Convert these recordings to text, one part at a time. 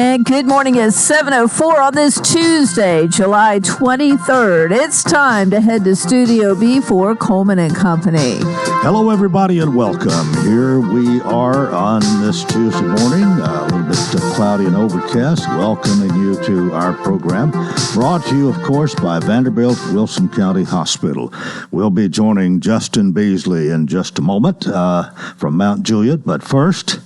And good morning at 7:04 on this Tuesday, July 23rd. It's time to head to Studio B for Coleman and Company. Hello, everybody, and welcome. Here we are on this Tuesday morning, a little bit cloudy and overcast, welcoming you to our program, brought to you, of course, by Vanderbilt Wilson County Hospital. We'll be joining Justin Beasley in just a moment from Mount Juliet, but first,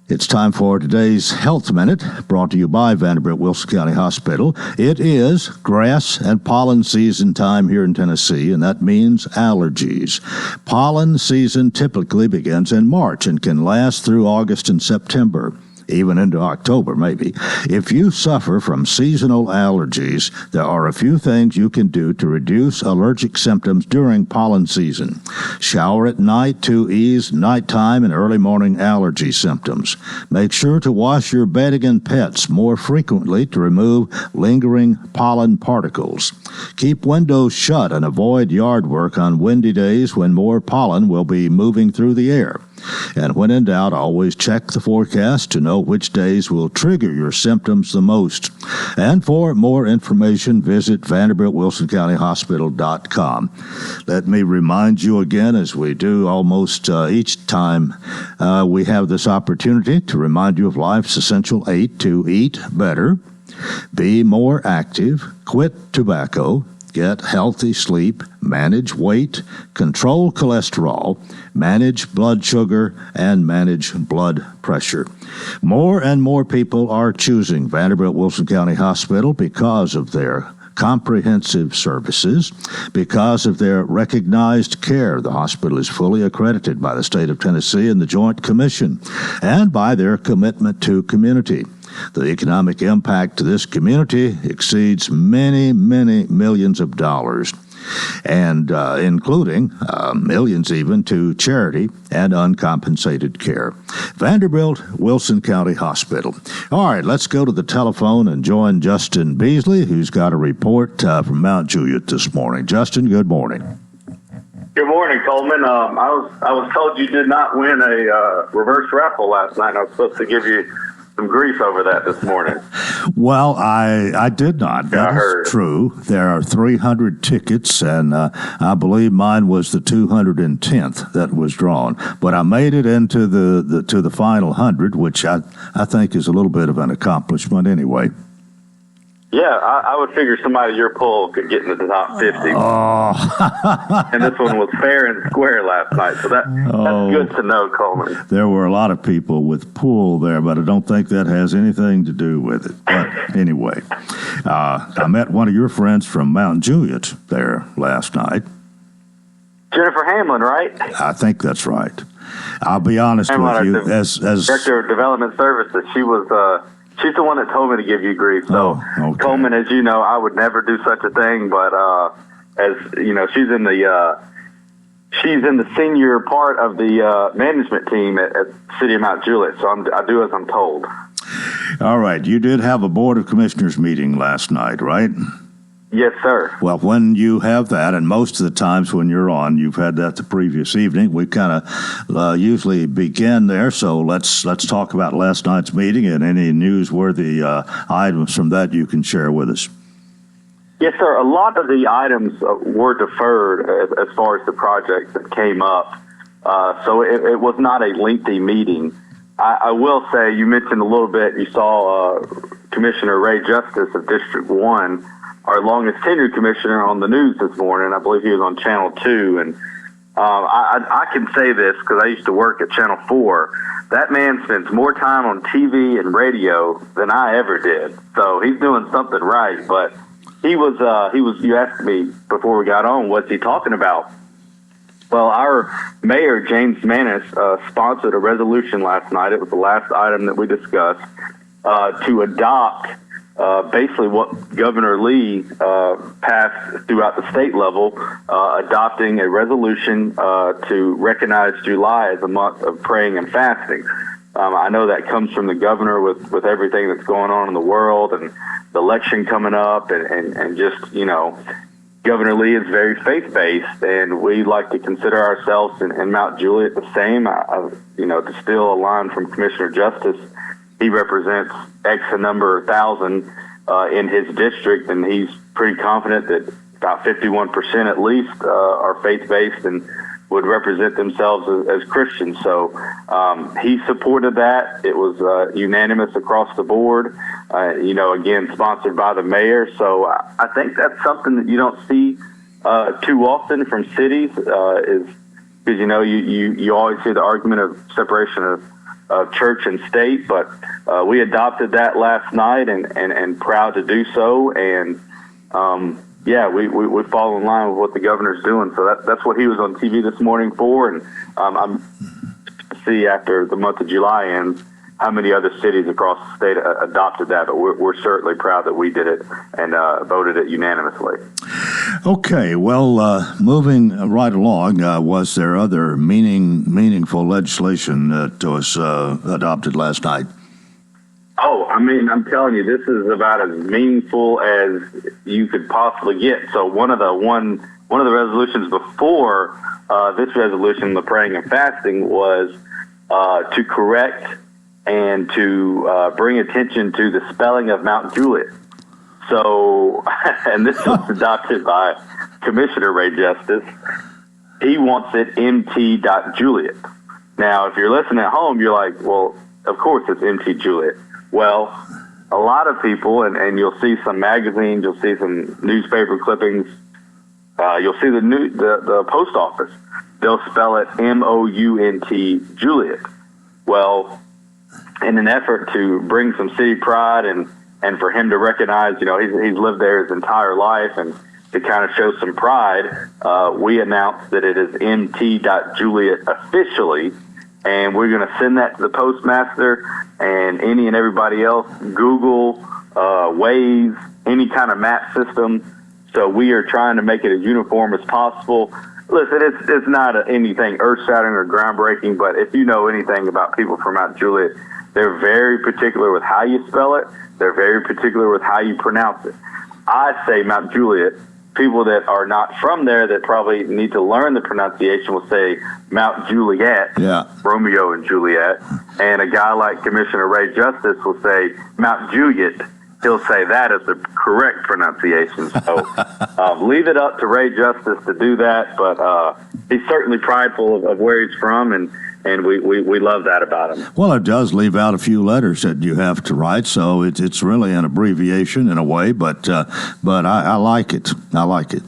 it's time for today's Health Minute, brought to you by Vanderbilt Wilson County Hospital. It is grass and pollen season time here in Tennessee, and that means allergies. Pollen season typically begins in March and can last through August and September, even into October, maybe. If you suffer from seasonal allergies, there are a few things you can do to reduce allergic symptoms during pollen season. Shower at night to ease nighttime and early morning allergy symptoms. Make sure to wash your bedding and pets more frequently to remove lingering pollen particles. Keep windows shut and avoid yard work on windy days when more pollen will be moving through the air. And when in doubt, always check the forecast to know which days will trigger your symptoms the most. And for more information, visit VanderbiltWilsonCountyHospital.com. Let me remind you again, as we do almost each time we have this opportunity, to remind you of life's essential 8 to eat better, be more active, quit tobacco, get healthy sleep, manage weight, control cholesterol, manage blood sugar, and manage blood pressure. More and more people are choosing Vanderbilt Wilson County Hospital because of their comprehensive services, because of their recognized care. The hospital is fully accredited by the state of Tennessee and the Joint Commission, and by their commitment to community. The economic impact to this community exceeds many, many millions of dollars, and including millions even to charity and uncompensated care. Vanderbilt Wilson County Hospital. All right, let's go to the telephone and join Justin Beasley, who's got a report from Mount Juliet this morning. Justin, good morning. Good morning, Coleman. I was told you did not win a reverse raffle last night. I was supposed to give you some grief over that this morning. Well, I did not. That is true. There are 300 tickets, and I believe mine was the 210th that was drawn. But I made it into the final 100, which I think is a little bit of an accomplishment anyway. Yeah, I would figure somebody your poll could get into the top 50. Oh. And this one was fair and square last night, so that's good to know, Coleman. There were a lot of people with pool there, but I don't think that has anything to do with it. But anyway, I met one of your friends from Mount Juliet there last night. Jennifer Hamlin, right? I think that's right. I'll be honest with you. As Director of Development Services, she's the one that told me to give you grief. So, okay. Coleman, as you know, I would never do such a thing. But as you know, she's in the senior part of the management team at City of Mount Juliet. So I do as I'm told. All right, you did have a Board of Commissioners meeting last night, right? Yes, sir. Well, when you have that, and most of the times when you're on, you've had that the previous evening. We kind of usually begin there, so let's talk about last night's meeting and any newsworthy items from that you can share with us. Yes, sir. A lot of the items were deferred as far as the projects that came up, so it was not a lengthy meeting. I will say, you mentioned a little bit, you saw Commissioner Ray Justice of District 1, our longest tenured commissioner, on the news this morning. I believe he was on Channel 2. And I can say this because I used to work at Channel 4. That man spends more time on TV and radio than I ever did. So he's doing something right. But he was, you asked me before we got on, what's he talking about? Well, our mayor, James Manis, sponsored a resolution last night. It was the last item that we discussed, to adopt basically what Governor Lee passed throughout the state level, adopting a resolution to recognize July as a month of praying and fasting. I know that comes from the governor with everything that's going on in the world and the election coming up and just, you know, Governor Lee is very faith-based, and we like to consider ourselves in Mount Juliet the same. To steal a line from Commissioner Justice, he represents X number of thousand in his district, and he's pretty confident that about 51% at least are faith-based and would represent themselves as Christians. So he supported that. It was unanimous across the board, again, sponsored by the mayor. So I think that's something that you don't see too often from cities, is because, you always hear the argument of separation of church and state, but we adopted that last night and proud to do so. And we fall in line with what the governor's doing. So that's what he was on TV this morning for. And I'm see after the month of July ends how many other cities across the state adopted that. But we're certainly proud that we did it and voted it unanimously. Okay, well, moving right along, was there other meaningful legislation that was adopted last night? Oh, I'm telling you, this is about as meaningful as you could possibly get. So one of the resolutions before this resolution, the praying and fasting, was to correct and to bring attention to the spelling of Mount Juliet. So, and this was adopted by Commissioner Ray Justice. He wants it MT.Juliet. Now, if you're listening at home, you're like, well, of course it's MT Juliet. Well, a lot of people, and you'll see some magazines, you'll see some newspaper clippings, you'll see the post office. They'll spell it MOUNT Juliet. Well, in an effort to bring some city pride and for him to recognize, he's lived there his entire life, and to kind of show some pride, we announced that it is MT.Juliet officially, and we're going to send that to the postmaster and any and everybody else, Google, Waze, any kind of map system. So we are trying to make it as uniform as possible. Listen, it's not anything earth-shattering or groundbreaking, but if you know anything about people from Mount Juliet, they're very particular with how you spell it. They're very particular with how you pronounce it. I say Mount Juliet. People that are not from there that probably need to learn the pronunciation will say Mount Juliet, Romeo and Juliet. And a guy like Commissioner Ray Justice will say Mount Juliet. He'll say that is the correct pronunciation. So leave it up to Ray Justice to do that. But he's certainly prideful of where he's from, and we love that about him. Well, it does leave out a few letters that you have to write, so it's really an abbreviation in a way, but I like it. I like it.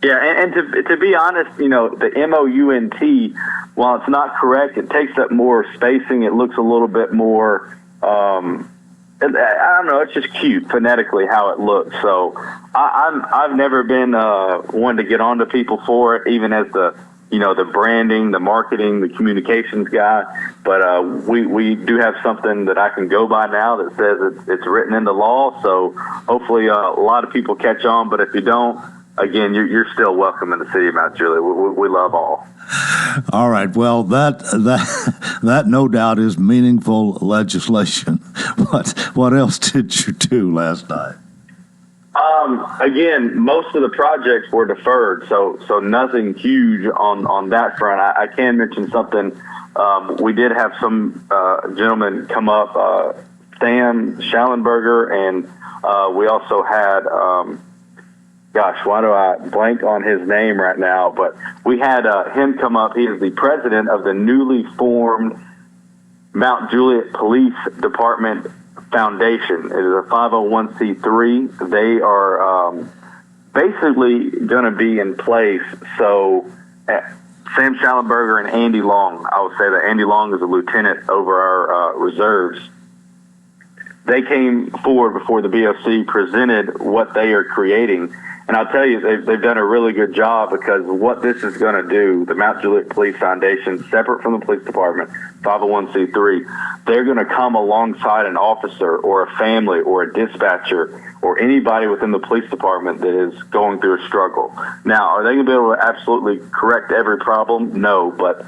Yeah, and to be honest, the MOUNT, while it's not correct, it takes up more spacing. It looks a little bit more, I don't know, it's just cute phonetically how it looks. So I've never been one to get on to people for it, even as the branding, the marketing, the communications guy. But we do have something that I can go by now that says it's written into law. So hopefully a lot of people catch on. But if you don't, again, you're still welcome in the city of Mount Juliet. We love all. All right. Well, that no doubt is meaningful legislation. What else did you do last night? Again, most of the projects were deferred, so nothing huge on that front. I can mention something. We did have some gentlemen come up, Sam Schallenberger, and we also had, why do I blank on his name right now? But we had him come up. He is the president of the newly formed Mount Juliet Police Department Foundation. It is a 501c3. They are basically going to be in place. So Sam Schallenberger and Andy Long, I would say that Andy Long is a lieutenant over our reserves. They came forward before the BOC, presented what they are creating. And I'll tell you, they've done a really good job, because what this is going to do, the Mount Juliet Police Foundation, separate from the police department, 501c3, they're going to come alongside an officer or a family or a dispatcher or anybody within the police department that is going through a struggle. Now, are they going to be able to absolutely correct every problem? No, but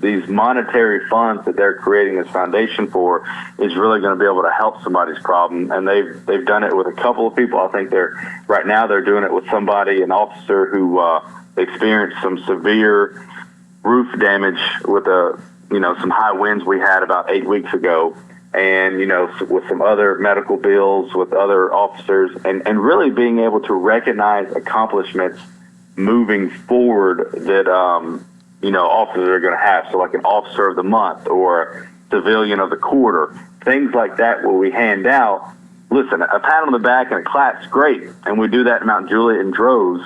these monetary funds that they're creating this foundation for is really going to be able to help somebody's problem. And they've done it with a couple of people. I think they're doing it with somebody, an officer who experienced some severe roof damage with some high winds we had about 8 weeks ago. and, with some other medical bills with other officers, and really being able to recognize accomplishments moving forward that, officers are going to have. So like an officer of the month or civilian of the quarter, things like that where we hand out. Listen, a pat on the back and a clap's great, and we do that in Mount Juliet in droves,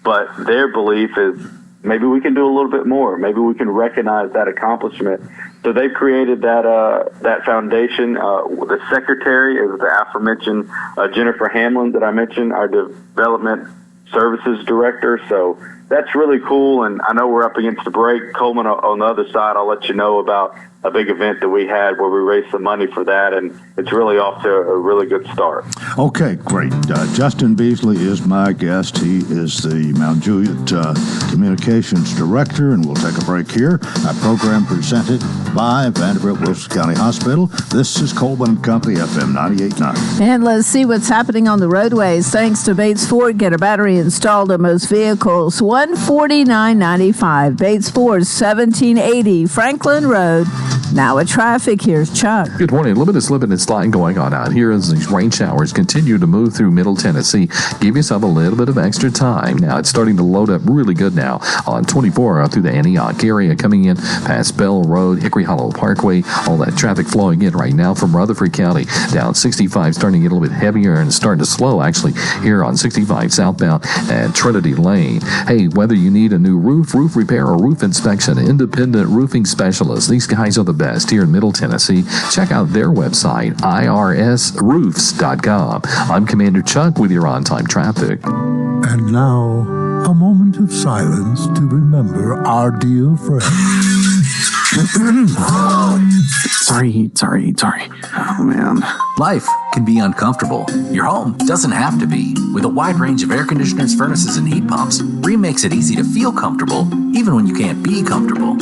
but their belief is maybe we can do a little bit more. Maybe we can recognize that accomplishment. So they've created that foundation. The secretary is the aforementioned Jennifer Hamlin that I mentioned, our development services director. So that's really cool. And I know we're up against the break. Coleman, on the other side, I'll let you know about a big event that we had where we raised some money for that, and it's really off to a really good start. Okay, great. Justin Beasley is my guest. He is the Mount Juliet Communications Director, and we'll take a break here. Our program presented by Vanderbilt Wilson County Hospital. This is Coleman and Company, FM 98.9. And let's see what's happening on the roadways. Thanks to Bates Ford, get a battery installed on most vehicles. $149.95. Bates Ford, 1780 Franklin Road. Now at traffic, here's Chuck. Good morning. A little bit of slipping and sliding going on out here as these rain showers continue to move through Middle Tennessee. Give yourself a little bit of extra time. Now it's starting to load up really good now on 24 out through the Antioch area, coming in past Bell Road, Hickory Hollow Parkway. All that traffic flowing in right now from Rutherford County down 65, starting to get a little bit heavier and starting to slow actually here on 65 southbound at Trinity Lane. Hey, whether you need a new roof repair, or roof inspection, independent roofing specialists, these guys are the best here in Middle Tennessee. Check out their website, irsroofs.com. I'm Commander Chuck with your on-time traffic. And now, a moment of silence to remember our dear friend. Sorry. Oh, man. Life can be uncomfortable. Your home doesn't have to be. With a wide range of air conditioners, furnaces, and heat pumps, Rheem makes it easy to feel comfortable, even when you can't be comfortable.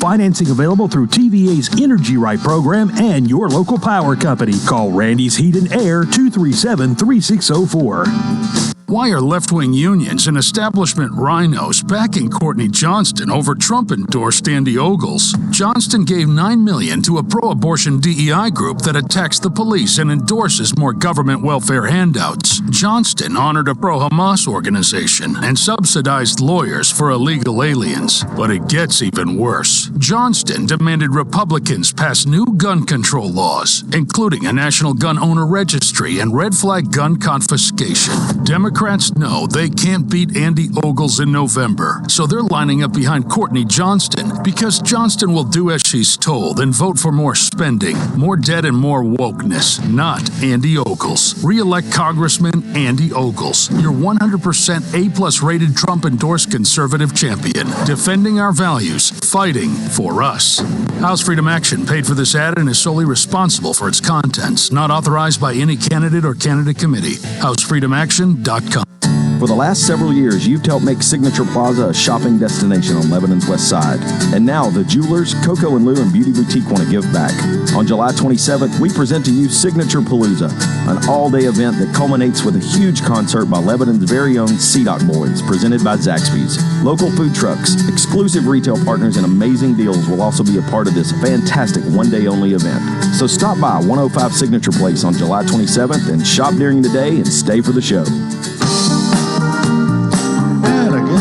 Financing available through TVA's Energy Right program and your local power company. Call Randy's Heat and Air 237-3604. Why are left-wing unions and establishment rhinos backing Courtney Johnston over Trump-endorsed Andy Ogles? Johnston gave $9 million to a pro-abortion DEI group that attacks the police and endorses more government welfare handouts. Johnston honored a pro-Hamas organization and subsidized lawyers for illegal aliens. But it gets even worse. Johnston demanded Republicans pass new gun control laws, including a national gun owner registry and red flag gun confiscation. Democrats know they can't beat Andy Ogles in November, so they're lining up behind Courtney Johnston because Johnston will do as she's told and vote for more spending, more debt, and more wokeness, not Andy Ogles. Re-elect Congressman Andy Ogles, your 100% A+ rated Trump-endorsed conservative champion, defending our values, fighting for us. House Freedom Action paid for this ad and is solely responsible for its contents, not authorized by any candidate or candidate committee. HouseFreedomAction.com. For the last several years, you've helped make Signature Plaza a shopping destination on Lebanon's west side. And now, the Jewelers, Coco and Lou, and Beauty Boutique want to give back. On July 27th, we present to you Signature Palooza, an all-day event that culminates with a huge concert by Lebanon's very own CDOC Boys, presented by Zaxby's. Local food trucks, exclusive retail partners, and amazing deals will also be a part of this fantastic one-day-only event. So stop by 105 Signature Place on July 27th and shop during the day and stay for the show.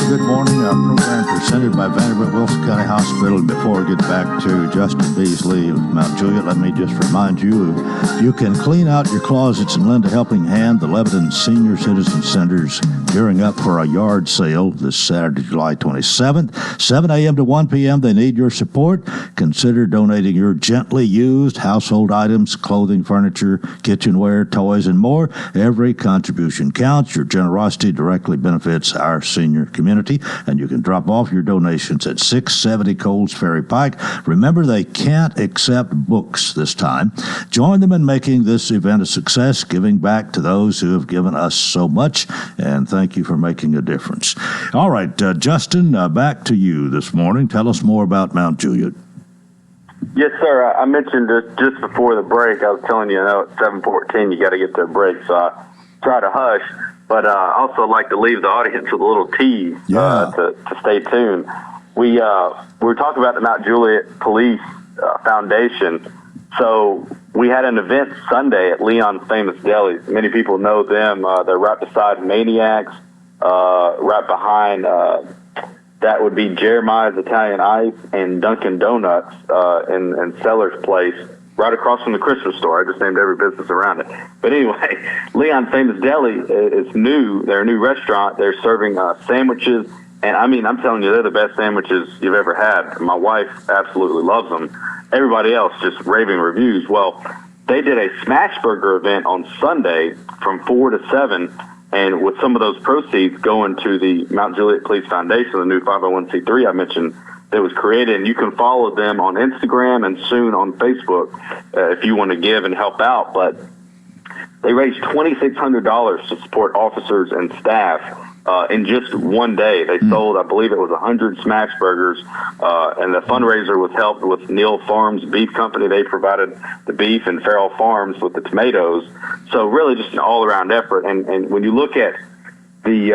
Good morning. Our program presented by Vanderbilt Wilson County Hospital. Before we get back to Justin Beasley of Mount Juliet, let me just remind you, you can clean out your closets and lend a helping hand. The Lebanon Senior Citizen Center's gearing up for a yard sale this Saturday, July 27th, 7 a.m. to 1 p.m. They need your support. Consider donating your gently used household items, clothing, furniture, kitchenware, toys, and more. Every contribution counts. Your generosity directly benefits our senior community, and you can drop off your donations at 670 Coles Ferry Pike. Remember, they can't accept books this time. Join them in making this event a success, giving back to those who have given us so much, and thank you for making a difference. All right, Justin, back to you this morning. Tell us more about Mount Juliet. Yes, sir. I mentioned just before the break. I was telling you, at 7:14 you got to get to a break, so I try to hush. But I also like to leave the audience with a little tease to stay tuned. We were talking about the Mount Juliet Police Foundation. So we had an event Sunday at Leon's Famous Deli. Many people know them. They're right beside Maniacs, right behind that would be Jeremiah's Italian Ice and Dunkin' Donuts and Seller's Place, right across from the Christmas store. I just named every business around it. But anyway, Leon's Famous Deli is new. They're a new restaurant. They're serving sandwiches. And, I mean, I'm telling you, they're the best sandwiches you've ever had. My wife absolutely loves them. Everybody else just raving reviews. Well, they did a Smash Burger event on Sunday from 4 to 7, and with some of those proceeds going to the Mount Juliet Police Foundation, the new 501c3 I mentioned that was created. And you can follow them on Instagram and soon on Facebook if you want to give and help out. But they raised $2,600 to support officers and staff in just one day. They sold, I believe it was 100 Smash Burgers, and the fundraiser was helped with Neal Farms Beef Company. They provided the beef, and Farrell Farms with the tomatoes. So really just an all-around effort. And when you look at the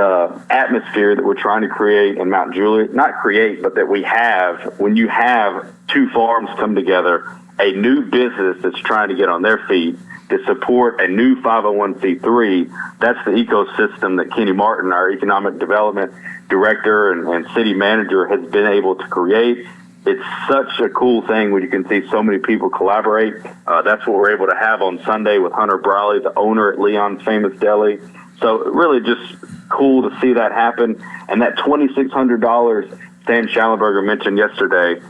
atmosphere that we're trying to create in Mount Juliet, not create, but that we have, when you have two farms come together, a new business that's trying to get on their feet, to support a new 501c3, that's the ecosystem that Kenny Martin, our economic development director and city manager, has been able to create. It's such a cool thing when you can see so many people collaborate. That's what we're able to have on Sunday with Hunter Briley, the owner at Leon's Famous Deli. So really just cool to see that happen. And that $2,600 Stan Schallenberger mentioned yesterday,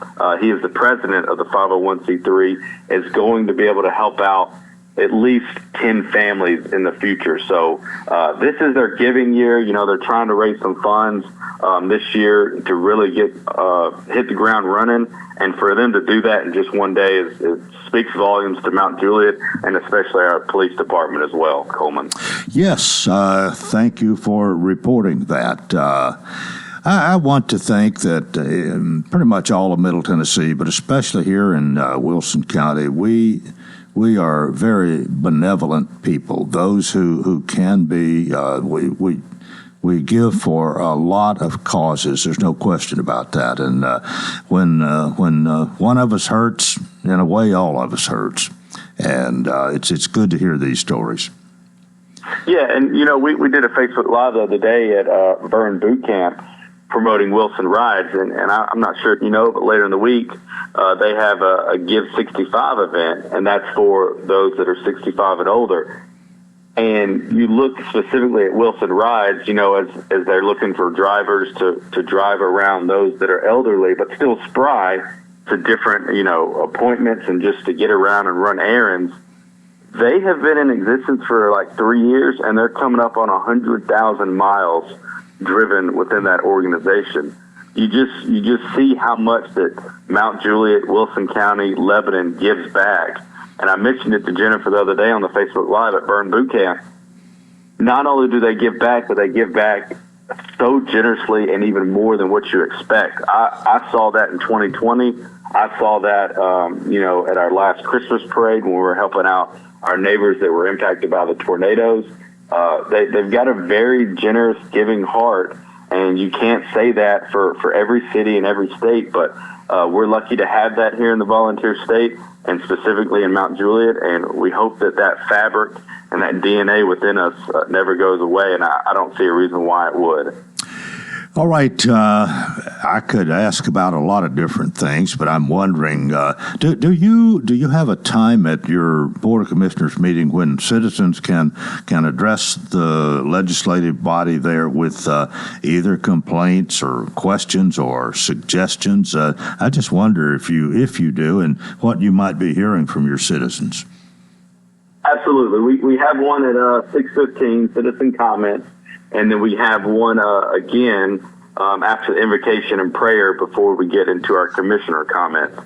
he is the president of the 501c3, is going to be able to help out at least 10 families in the future. So this is their giving year. You know, they're trying to raise some funds this year to really get hit the ground running. And for them to do that in just one day it speaks volumes to Mount Juliet and especially our police department as well, Coleman. Yes, thank you for reporting that. I want to think that pretty much all of Middle Tennessee, but especially here in Wilson County, we are very benevolent people. Those who can be, we give for a lot of causes. There's no question about that. And when one of us hurts, in a way, all of us hurts. And it's good to hear these stories. Yeah, and you know, we did a Facebook Live the other day at Vern Boot Camp promoting Wilson Rides, and I'm not sure if you know, but later in the week they have a Give 65 event, and that's for those that are 65 and older. And you look specifically at Wilson Rides, you know, as they're looking for drivers to drive around those that are elderly but still spry to different, you know, appointments and just to get around and run errands. They have been in existence for like 3 years, and they're coming up on 100,000 miles driven within that organization. You just see how much that Mount Juliet, Wilson County, Lebanon gives back. And I mentioned it to Jennifer the other day on the Facebook Live at Burn Boot Camp. Not only do they give back, but they give back so generously and even more than what you expect. I saw that in 2020. I saw that, you know, at our last Christmas parade when we were helping out our neighbors that were impacted by the tornadoes. They've got a very generous, giving heart, and you can't say that for every city and every state, but we're lucky to have that here in the volunteer state, and specifically in Mount Juliet, and we hope that fabric and that DNA within us never goes away, and I don't see a reason why it would. All right, I could ask about a lot of different things, but I'm wondering, do you have a time at your Board of Commissioners meeting when citizens can address the legislative body there with either complaints or questions or suggestions? I just wonder if you do, and what you might be hearing from your citizens. Absolutely, we have one at 6:15, citizen comments. And then we have one again after the invocation and prayer before we get into our commissioner comments.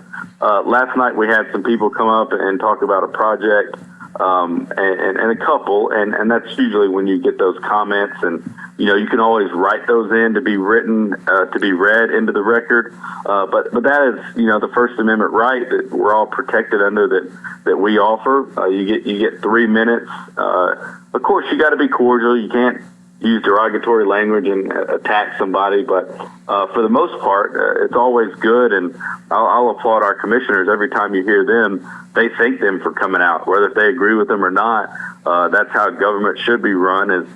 Last night we had some people come up and talk about a project and a couple, and that's usually when you get those comments. And you know, you can always write those in to be written to be read into the record. But that is, you know, the First Amendment right that we're all protected under that we offer. You get 3 minutes. Of course, you got to be cordial. You can't use derogatory language and attack somebody. But for the most part, it's always good, and I'll applaud our commissioners every time you hear them. They thank them for coming out, whether they agree with them or not. That's how government should be run. Is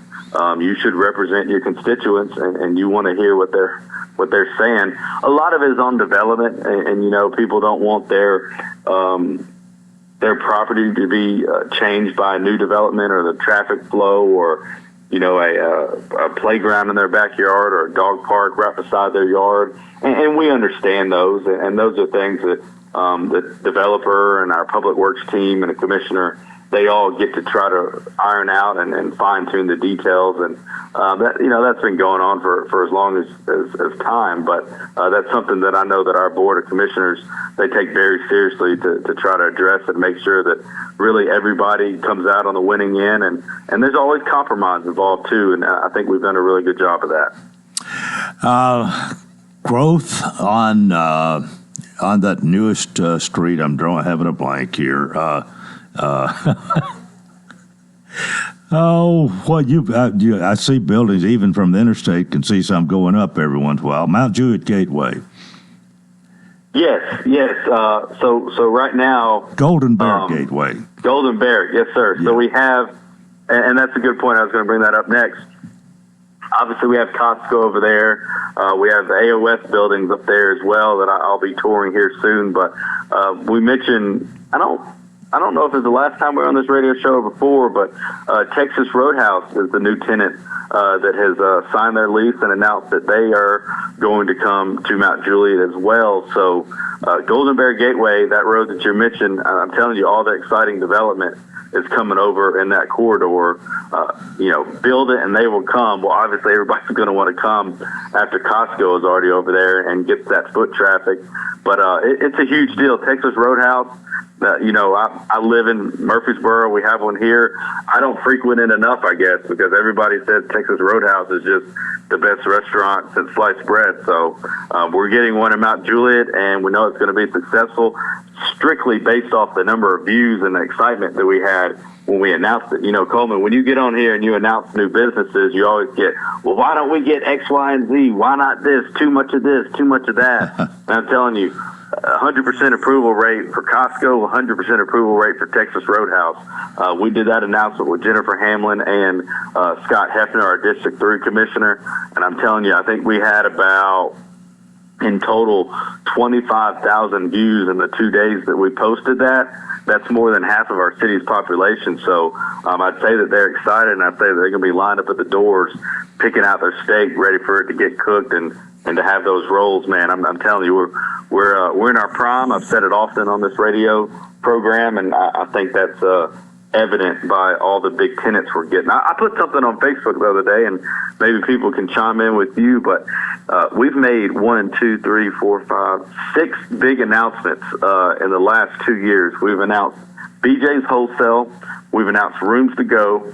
you should represent your constituents, and you want to hear what they're saying. A lot of it is on development, and you know, people don't want their property to be changed by new development or the traffic flow, or you know, a playground in their backyard or a dog park right beside their yard. And we understand those, and those are things that the developer and our public works team and the commissioner, they all get to try to iron out and fine tune the details. And that, you know, that's been going on for as long as time. But that's something that I know that our board of commissioners, they take very seriously to try to address and make sure that really everybody comes out on the winning end. And there's always compromise involved too. And I think we've done a really good job of that. Growth on that newest street. I'm having a blank here. I see buildings even from the interstate, can see some going up every once in a while. Mount Juliet Gateway. Yes. So right now, Golden Bear Gateway. Golden Bear, yes, sir. Yeah. So we have, and that's a good point. I was going to bring that up next. Obviously, we have Costco over there. We have the AOS buildings up there as well that I'll be touring here soon. But we mentioned, I don't know if it's the last time we were on this radio show or before, but Texas Roadhouse is the new tenant that has signed their lease and announced that they are going to come to Mount Juliet as well. So Golden Bear Gateway, that road that you mentioned, I'm telling you, all the exciting development is coming over in that corridor. You know, build it and they will come. Well, obviously everybody's going to want to come after Costco is already over there and gets that foot traffic. But it's a huge deal. Texas Roadhouse, you know, I live in Murfreesboro. We have one here. I don't frequent it enough, I guess, because everybody says Texas Roadhouse is just the best restaurant since sliced bread. So we're getting one in Mount Juliet, and we know it's going to be successful strictly based off the number of views and the excitement that we had when we announced it. You know, Coleman, when you get on here and you announce new businesses, you always get, well, why don't we get X, Y, and Z? Why not this? Too much of this, too much of that. And I'm telling you, 100% approval rate for Costco, 100% approval rate for Texas Roadhouse. We did that announcement with Jennifer Hamlin and Scott Hefner, our District 3 Commissioner. And I'm telling you, I think we had about, in total, 25,000 views in the 2 days that we posted that. That's more than half of our city's population. So I'd say that they're excited, and I'd say that they're going to be lined up at the doors, picking out their steak, ready for it to get cooked and to have those rolls, man. I'm telling you, we're in our prime. I've said it often on this radio program, and I think that's evident by all the big tenants we're getting. I put something on Facebook the other day, and maybe people can chime in with you, but we've made 6 big announcements in the last 2 years. We've announced BJ's Wholesale, we've announced Rooms to Go,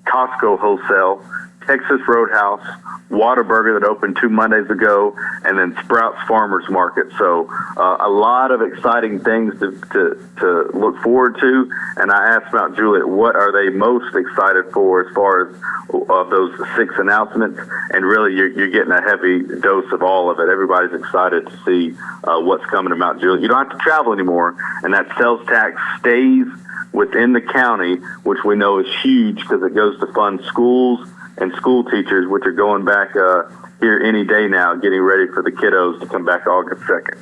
Costco Wholesale, Texas Roadhouse, Whataburger that opened 2 Mondays ago, and then Sprouts Farmers Market. So a lot of exciting things to look forward to. And I asked Mount Juliet, what are they most excited for as far as of those 6 announcements? And really, you're getting a heavy dose of all of it. Everybody's excited to see what's coming to Mount Juliet. You don't have to travel anymore, and that sales tax stays within the county, which we know is huge because it goes to fund schools and school teachers, which are going back here any day now, getting ready for the kiddos to come back August 2nd.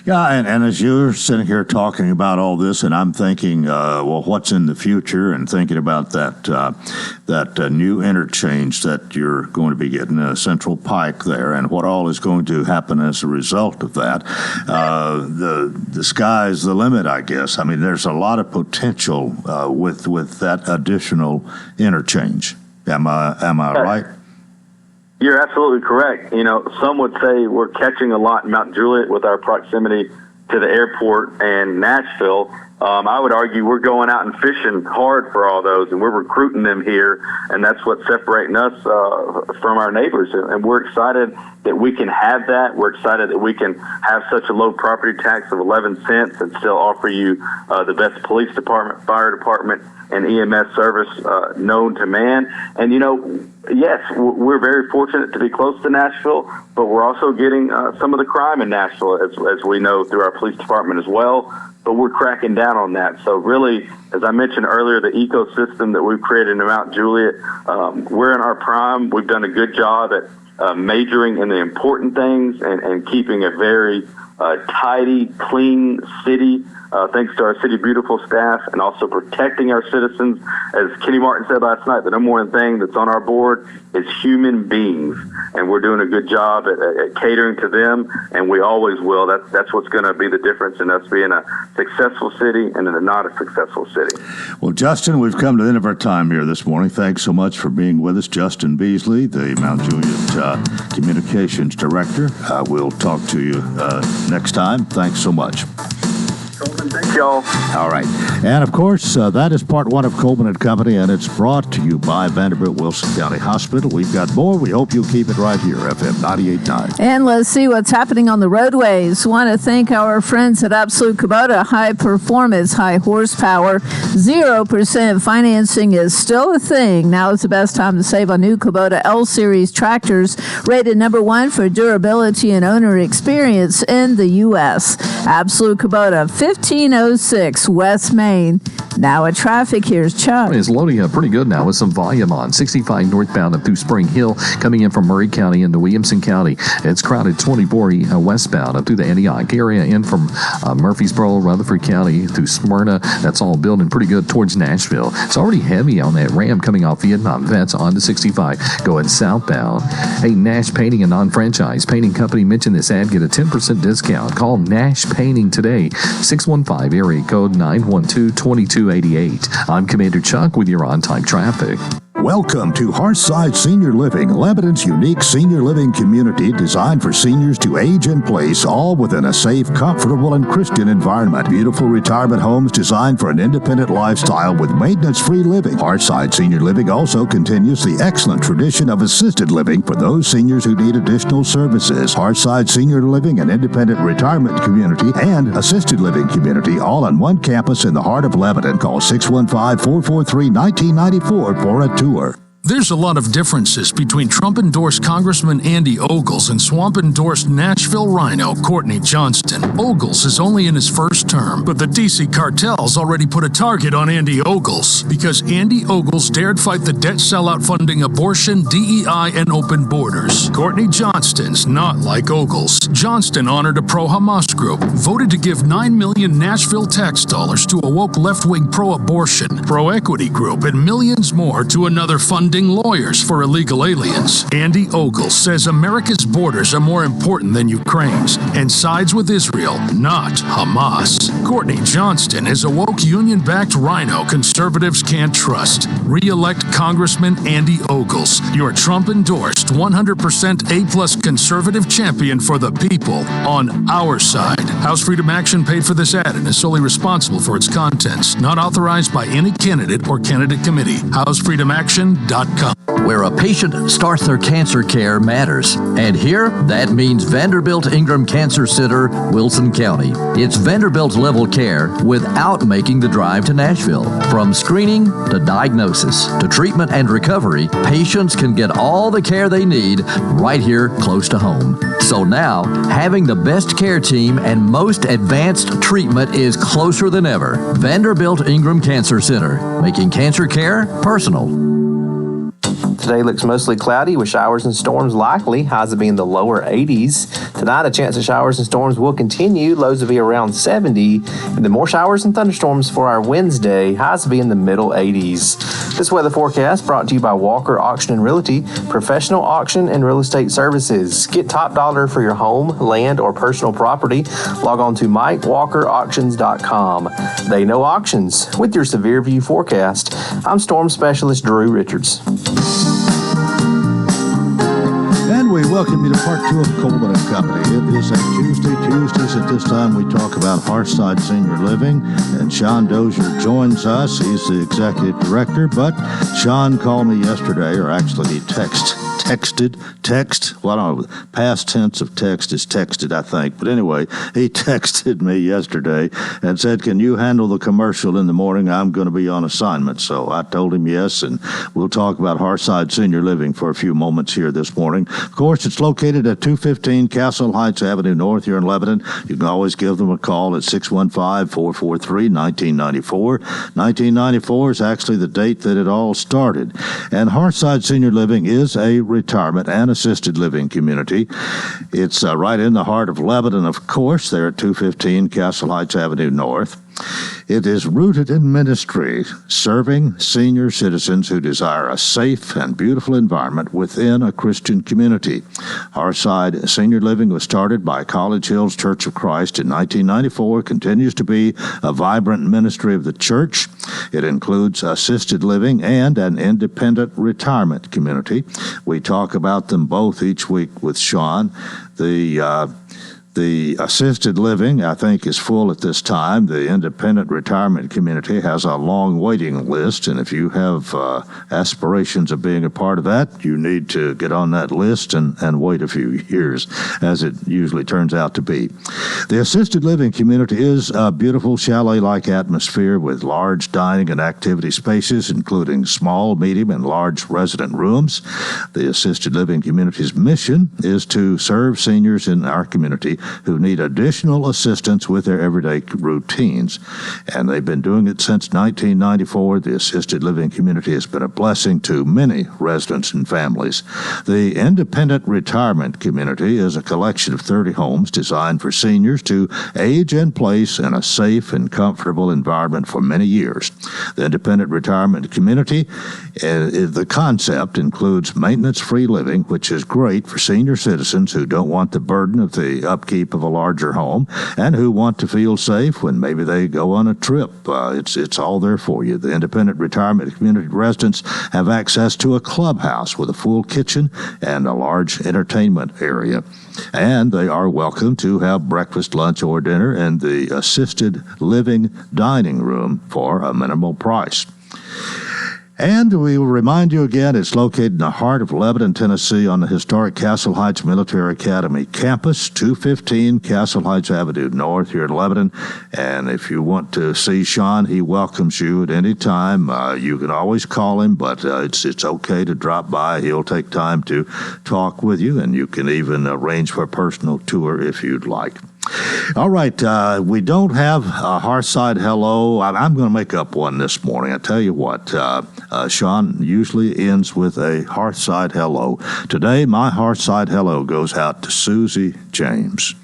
Yeah, and as you're sitting here talking about all this, and I'm thinking, well, what's in the future, and thinking about that new interchange that you're going to be getting, Central Pike there, and what all is going to happen as a result of that. The sky's the limit, I guess. I mean, there's a lot of potential with that additional interchange. Am I right? You're absolutely correct. You know, some would say we're catching a lot in Mount Juliet with our proximity to the airport and Nashville. I would argue we're going out and fishing hard for all those, and we're recruiting them here, and that's what's separating us from our neighbors. And we're excited that we can have that. We're excited that we can have such a low property tax of 11 cents and still offer you the best police department, fire department, and EMS service known to man. And, you know, Yes, we're very fortunate to be close to Nashville, but we're also getting some of the crime in Nashville, as we know through our police department as well. But we're cracking down on that. So really, as I mentioned earlier, the ecosystem that we've created in Mount Juliet, we're in our prime. We've done a good job at majoring in the important things and keeping a very tidy, clean city, thanks to our City Beautiful staff, and also protecting our citizens. As Kenny Martin said last night, the number one thing that's on our board is human beings, and we're doing a good job at catering to them, and we always will. That's what's going to be the difference in us being a successful city and a not a successful city. Well, Justin, we've come to the end of our time here this morning. Thanks so much for being with us. Justin Beasley, the Mount Juliet Communications Director. We'll talk to you next time. Thanks so much. Thank y'all. All right. And, of course, that is part one of Coleman and Company, and it's brought to you by Vanderbilt Wilson County Hospital. We've got more. We hope you'll keep it right here, FM 98.9. And let's see what's happening on the roadways. Want to thank our friends at Absolute Kubota. High performance, high horsepower, 0% financing is still a thing. Now is the best time to save on new Kubota L-Series tractors, rated number one for durability and owner experience in the U.S. Absolute Kubota, 1506 West Main. Now at traffic, here's Chuck. It's loading up pretty good now with some volume on 65 northbound up through Spring Hill, coming in from Murray County into Williamson County. It's crowded 24 westbound up through the Antioch area, in from Murfreesboro, Rutherford County through Smyrna. That's all building pretty good towards Nashville. It's already heavy on that Ram coming off Vietnam Vets onto 65 going southbound. Hey, Nash Painting, a non-franchise painting company, mention this ad, get a 10% discount. Call Nash Painting today, 615 area code 912-2288. I'm Commander Chuck with your on-time traffic. Welcome to Hearthside Senior Living, Lebanon's unique senior living community designed for seniors to age in place, all within a safe, comfortable, and Christian environment. Beautiful retirement homes designed for an independent lifestyle with maintenance-free living. Hearthside Senior Living also continues the excellent tradition of assisted living for those seniors who need additional services. Hearthside Senior Living, an independent retirement community and assisted living community, all on one campus in the heart of Lebanon. Call 615-443-1994 for a tour. There's a lot of differences between Trump-endorsed Congressman Andy Ogles and swamp-endorsed Nashville Rhino Courtney Johnston. Ogles is only in his first term, but the D.C. cartel's already put a target on Andy Ogles because Andy Ogles dared fight the debt sellout funding abortion, DEI, and open borders. Courtney Johnston's not like Ogles. Johnston honored a pro-Hamas group, voted to give $9 million Nashville tax dollars to a woke left-wing pro-abortion, pro-equity group, and millions more to another funding lawyers for illegal aliens. Andy Ogles says America's borders are more important than Ukraine's and sides with Israel, not Hamas. Courtney Johnston is a woke union-backed rhino conservatives can't trust. Re-elect Congressman Andy Ogles, your Trump-endorsed 100% A-plus conservative champion for the people on our side. House Freedom Action paid for this ad and is solely responsible for its contents. Not authorized by any candidate or candidate committee. HouseFreedomAction.com. Where a patient starts their cancer care matters. And here, that means Vanderbilt Ingram Cancer Center, Wilson County. It's Vanderbilt level care without making the drive to Nashville. From screening to diagnosis to treatment and recovery, patients can get all the care they need right here close to home. So now, having the best care team and most advanced treatment is closer than ever. Vanderbilt Ingram Cancer Center, making cancer care personal. Today looks mostly cloudy with showers and storms likely. Highs will be in the lower 80s. Tonight, a chance of showers and storms will continue. Lows will be around 70. And then more showers and thunderstorms for our Wednesday. Highs will be in the middle 80s. This weather forecast brought to you by Walker Auction and Realty, professional auction and real estate services. Get top dollar for your home, land, or personal property. Log on to MikeWalkerAuctions.com. They know auctions. With your Severe View forecast, I'm Storm Specialist Drew Richards. And we welcome you to part two of Coleman and Company. It is a Tuesday. Tuesdays at this time we talk about Hearthside Senior Living, and Sean Dozier joins us. He's the executive director, but Sean called me yesterday, or actually he texted past tense of text is texted, I think. But anyway, he texted me yesterday and said, can you handle the commercial in the morning? I'm going to be on assignment. So I told him yes, and we'll talk about Hearthside Senior Living for a few moments here this morning. Of course, it's located at 215 Castle Heights Avenue North here in Lebanon. You can always give them a call at 615-443-1994. 1994 is actually the date that it all started. And Hearthside Senior Living is a retirement and assisted living community. It's right in the heart of Lebanon, of course, there at 215 Castle Heights Avenue North. It is rooted in ministry, serving senior citizens who desire a safe and beautiful environment within a Christian community. Hearthside Senior Living was started by College Hills Church of Christ in 1994, continues to be a vibrant ministry of the church. It includes assisted living and an independent retirement community. We talk about them both each week with Sean. The assisted living, I think, is full at this time. The independent retirement community has a long waiting list, and if you have aspirations of being a part of that, you need to get on that list and wait a few years, as it usually turns out to be. The assisted living community is a beautiful chalet-like atmosphere with large dining and activity spaces, including small, medium, and large resident rooms. The assisted living community's mission is to serve seniors in our community who need additional assistance with their everyday routines. And they've been doing it since 1994. The assisted living community has been a blessing to many residents and families. The independent retirement community is a collection of 30 homes designed for seniors to age in place in a safe and comfortable environment for many years. The independent retirement community, the concept includes maintenance-free living, which is great for senior citizens who don't want the burden of the upkeep of a larger home and who want to feel safe when maybe they go on a trip. It's all there for you. The independent retirement community residents have access to a clubhouse with a full kitchen and a large entertainment area. And they are welcome to have breakfast, lunch, or dinner in the assisted living dining room for a minimal price. And we will remind you again, it's located in the heart of Lebanon, Tennessee, on the historic Castle Heights Military Academy campus, 215 Castle Heights Avenue North here in Lebanon. And if you want to see Sean, he welcomes you at any time. You can always call him, but it's okay to drop by. He'll take time to talk with you, and you can even arrange for a personal tour if you'd like. All right, we don't have a Hearthside hello. I'm going to make up one this morning. I tell you what, Sean usually ends with a Hearthside hello. Today, my Hearthside hello goes out to Susie James.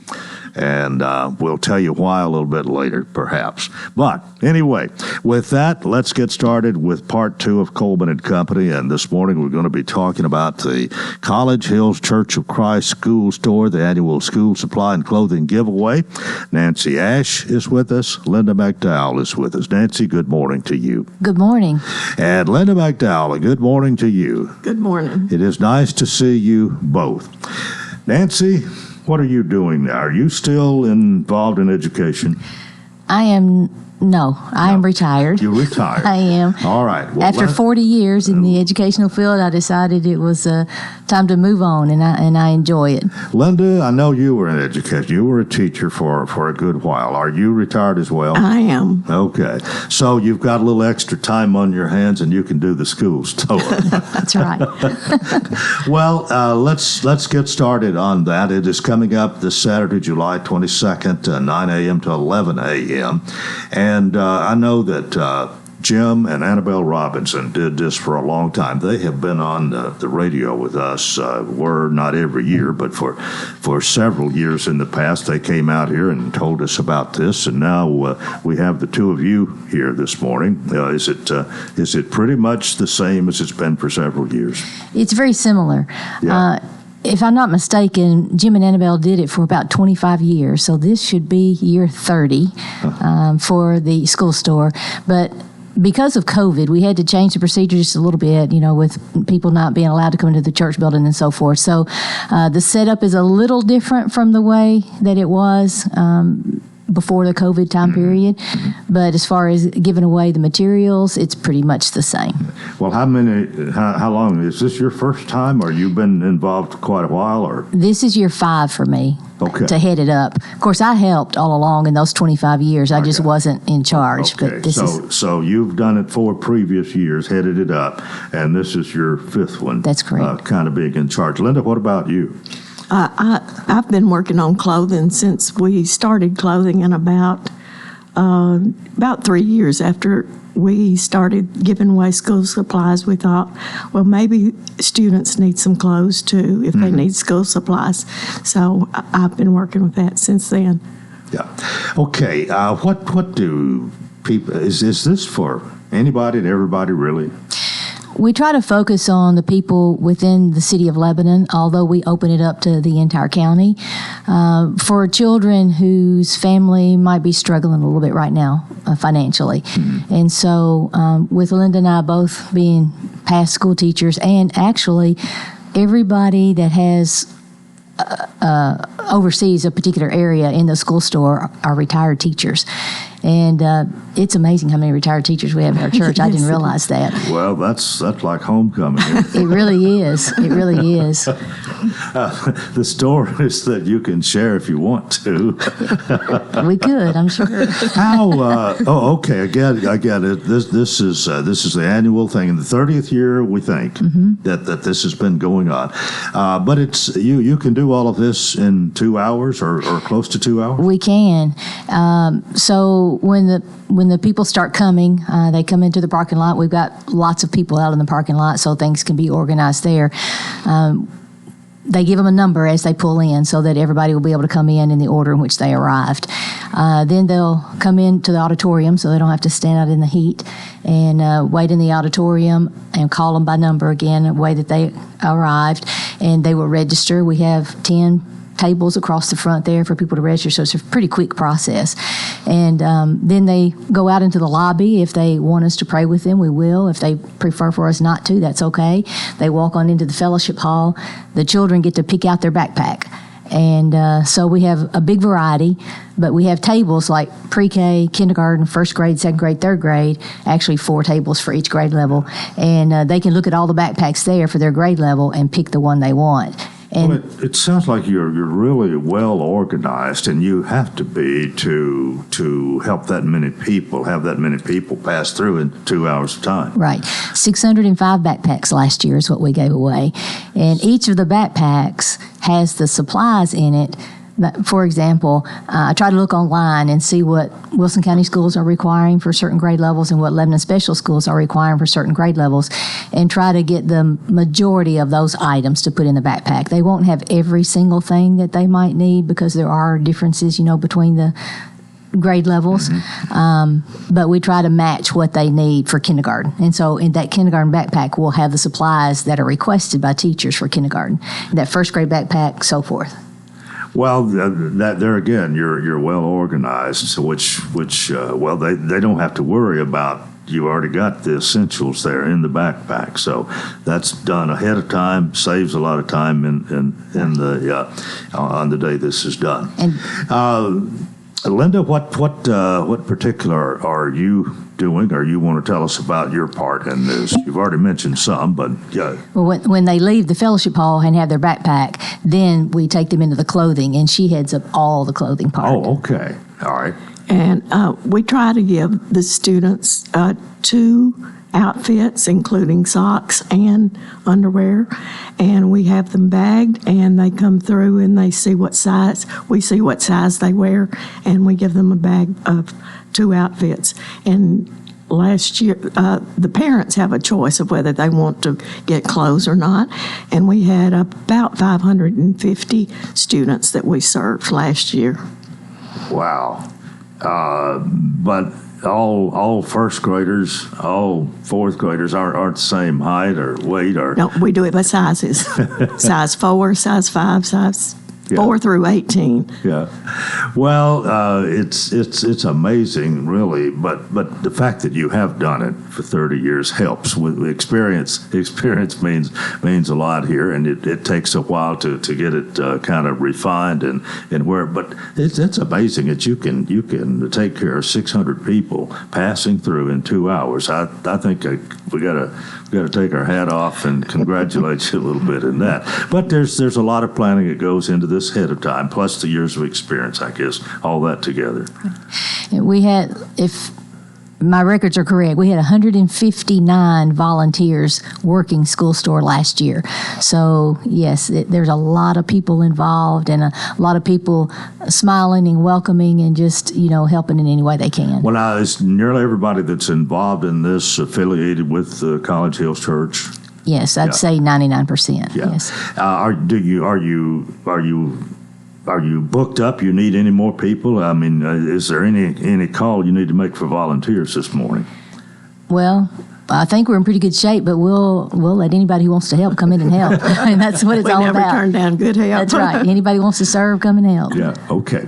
And we'll tell you why a little bit later, perhaps. But anyway, with that, let's get started with part 2 of Coleman and Company. And this morning, we're going to be talking about the College Hills Church of Christ School Store, the annual school supply and clothing giveaway. Nancy Ash is with us. Linda McDowell is with us. Nancy, good morning to you. Good morning. And Linda McDowell, good morning to you. Good morning. It is nice to see you both. Nancy, what are you doing now? Are you still involved in education? I am retired. You're retired. I am. All right. Well, after 40 years in the educational field, I decided it was time to move on, and I enjoy it. Linda, I know you were in education. You were a teacher for a good while. Are you retired as well? I am. Okay. So you've got a little extra time on your hands, and you can do the school store. That's right. Well, let's get started on that. It is coming up this Saturday, July 22nd, 9 a.m. to 11 a.m., and I know that Jim and Annabelle Robinson did this for a long time. They have been on the radio with us, were not every year, but for several years in the past. They came out here and told us about this, and now we have the two of you here this morning. Is it pretty much the same as it's been for several years? It's very similar. Yeah. If I'm not mistaken, Jim and Annabelle did it for about 25 years, so this should be year 30 for the school store. But because of COVID, we had to change the procedure just a little bit, with people not being allowed to come into the church building and so forth. So the setup is a little different from the way that it was before the COVID time period. But as far as giving away the materials, it's pretty much the same. Well, how long? Is this your first time, or you've been involved quite a while? Or this is year 5 for me to head it up. Of course, I helped all along in those 25 years. I just wasn't in charge. Okay, but so you've done it 4 previous years, headed it up, and this is your 5th one. That's correct. Kind of being in charge. Linda, what about you? I've been working on clothing since we started clothing, and about 3 years after we started giving away school supplies, we thought, well, maybe students need some clothes too if they need school supplies. So I've been working with that since then. Yeah. Okay. What do people? Is this for anybody and everybody really? We try to focus on the people within the city of Lebanon, although we open it up to the entire county. For children whose family might be struggling a little bit right now financially. And so with Linda and I both being past school teachers, and actually everybody that has oversees a particular area in the school store are retired teachers. And it's amazing how many retired teachers we have in our church. I didn't realize that. Well, that's like homecoming. It really is. It really is. The stories that you can share if you want to. We could, I'm sure. How? Okay. I get it. This is the annual thing. In the 30th year, we think that this has been going on. But it's you can do all of this in 2 hours or close to 2 hours. We can. So when the people start coming, they come into the parking lot. We've got lots of people out in the parking lot, so things can be organized there. They give them a number as they pull in so that everybody will be able to come in the order in which they arrived. Then they'll come into the auditorium so they don't have to stand out in the heat and wait in the auditorium and call them by number again, the way that they arrived. And they will register. We have 10 tables across the front there for people to register, so it's a pretty quick process. And then they go out into the lobby. If they want us to pray with them, we will. If they prefer for us not to, that's okay. They walk on into the fellowship hall. The children get to pick out their backpack. And so we have a big variety, but we have tables like pre-K, kindergarten, first grade, second grade, third grade, actually 4 tables for each grade level. And they can look at all the backpacks there for their grade level and pick the one they want. Well, it sounds like you're really well organized, and you have to be to help that many people, have that many people pass through in 2 hours of time. Right. 605 backpacks last year is what we gave away. And each of the backpacks has the supplies in it. For example, I try to look online and see what Wilson County schools are requiring for certain grade levels and what Lebanon Special Schools are requiring for certain grade levels, and try to get the majority of those items to put in the backpack. They won't have every single thing that they might need because there are differences, between the grade levels, but we try to match what they need for kindergarten. And so in that kindergarten backpack, we'll have the supplies that are requested by teachers for kindergarten. That first grade backpack, so forth. Well, that there again, you're well organized, so which they don't have to worry about. You already got the essentials there in the backpack, so that's done ahead of time. Saves a lot of time in the on the day this is done. And Linda, what particular are you doing, or you want to tell us about your part in this? You've already mentioned some, but yeah. Well, when they leave the fellowship hall and have their backpack, then we take them into the clothing, and she heads up all the clothing part. Oh, okay. All right. And we try to give the students 2 outfits, including socks and underwear, and we have them bagged, and they come through and they see what size they wear, and we give them a bag of 2 outfits. And last year, the parents have a choice of whether they want to get clothes or not, and we had about 550 students that we served last year. Wow. But all first graders, all fourth graders aren't the same height or weight or... No, we do it by sizes. Size 4, size 5, size 4 through 18. Yeah. Well, it's amazing, really. But the fact that you have done it for 30 years helps. With experience means a lot here, and it takes a while to get it kind of refined and where. But it's amazing that you can take care of 600 people passing through in 2 hours. I think we gotta take our hat off and congratulate you a little bit in that. But there's a lot of planning that goes into this ahead of time, plus the years of experience, I guess, all that together. We had, if my records are correct, we had 159 volunteers working school store last year. So, yes, there's a lot of people involved and a lot of people smiling and welcoming and just, helping in any way they can. Well, now, is nearly everybody that's involved in this affiliated with College Hills Church? Yes, I'd say 99%. Yeah. Yes. Are you booked up? You need any more people? I mean, is there any call you need to make for volunteers this morning? Well, I think we're in pretty good shape, but we'll let anybody who wants to help come in and help. I mean, that's what it's all about. We never turn down good help. That's right. Anybody who wants to serve, come and help. Yeah. Okay.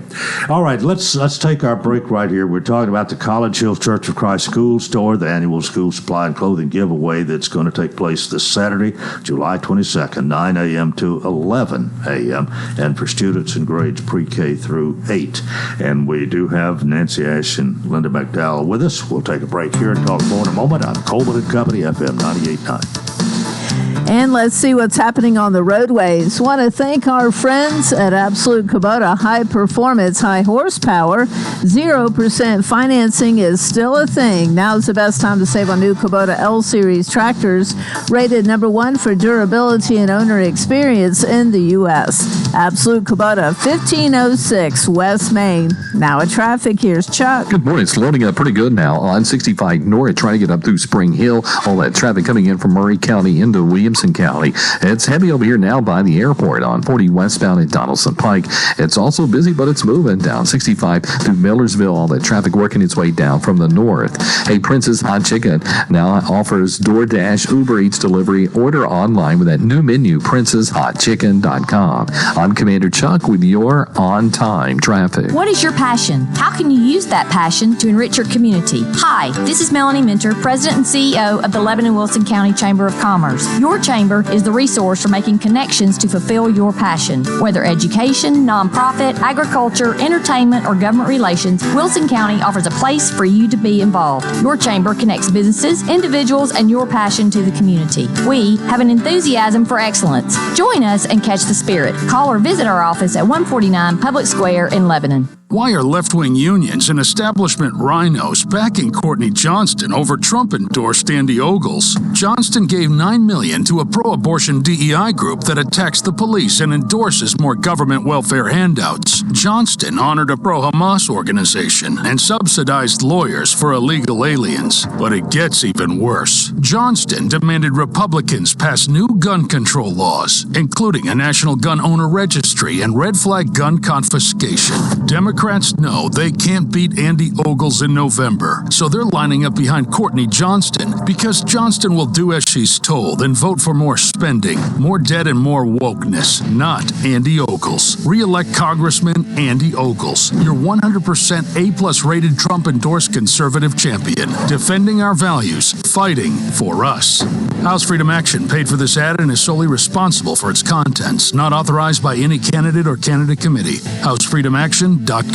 All right. Let's take our break right here. We're talking about the College Hills Church of Christ School Store, the annual school supply and clothing giveaway that's going to take place this Saturday, July 22nd, 9 a.m. to 11 a.m. and for students in grades pre-K through 8. And we do have Nancy Ash and Linda McDowell with us. We'll take a break here and talk more in a moment on Coleman & Company, FM 98.9. And let's see what's happening on the roadways. Want to thank our friends at Absolute Kubota High Performance, High Horsepower. 0% financing is still a thing. Now's the best time to save on new Kubota L-Series tractors, rated number 1 for durability and owner experience in the U.S. Absolute Kubota, 1506 West Main. Now at traffic, here's Chuck. Good morning. It's loading up pretty good now on 65 North, trying to get up through Spring Hill. All that traffic coming in from Murray County into Williamson County. It's heavy over here now by the airport on 40 westbound at Donaldson Pike. It's also busy, but it's moving down 65 through Millersville. All that traffic working its way down from the north. Hey, Prince's Hot Chicken now offers DoorDash, Uber Eats delivery. Order online with that new menu, princeshotchicken.com. I'm Commander Chuck with your on-time traffic. What is your passion? How can you use that passion to enrich your community? Hi, this is Melanie Minter, President and CEO of the Lebanon-Wilson County Chamber of Commerce. Your chamber is the resource for making connections to fulfill your passion. Whether education, nonprofit, agriculture, entertainment, or government relations, Wilson County offers a place for you to be involved. Your chamber connects businesses, individuals, and your passion to the community. We have an enthusiasm for excellence. Join us and catch the spirit. Call or visit our office at 149 Public Square in Lebanon. Why are left-wing unions and establishment rhinos backing Courtney Johnston over Trump-endorsed Andy Ogles? Johnston gave $9 million to a pro-abortion DEI group that attacks the police and endorses more government welfare handouts. Johnston honored a pro-Hamas organization and subsidized lawyers for illegal aliens. But it gets even worse. Johnston demanded Republicans pass new gun control laws, including a national gun owner registry and red flag gun confiscation. Democrats know they can't beat Andy Ogles in November, so they're lining up behind Courtney Johnston because Johnston will do as she's told and vote for more spending, more debt, and more wokeness, not Andy Ogles. Re-elect Congressman Andy Ogles, your 100% A-plus rated Trump-endorsed conservative champion, defending our values, fighting for us. House Freedom Action paid for this ad and is solely responsible for its contents, not authorized by any candidate or candidate committee. HouseFreedomAction.com.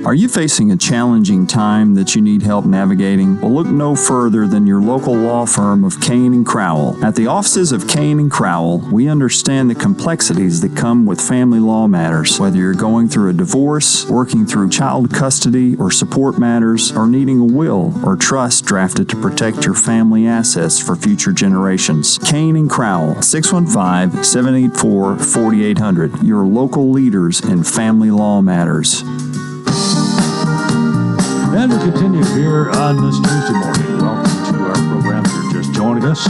Are you facing a challenging time that you need help navigating? Well, look no further than your local law firm of Kane & Crowell. At the offices of Kane & Crowell, we understand the complexities that come with family law matters. Whether you're going through a divorce, working through child custody or support matters, or needing a will or trust drafted to protect your family assets for future generations. Kane & Crowell, 615-784-4800. Your local leaders in family law matters. And we continue here on this Tuesday morning. Welcome to our program. If you're just joining us.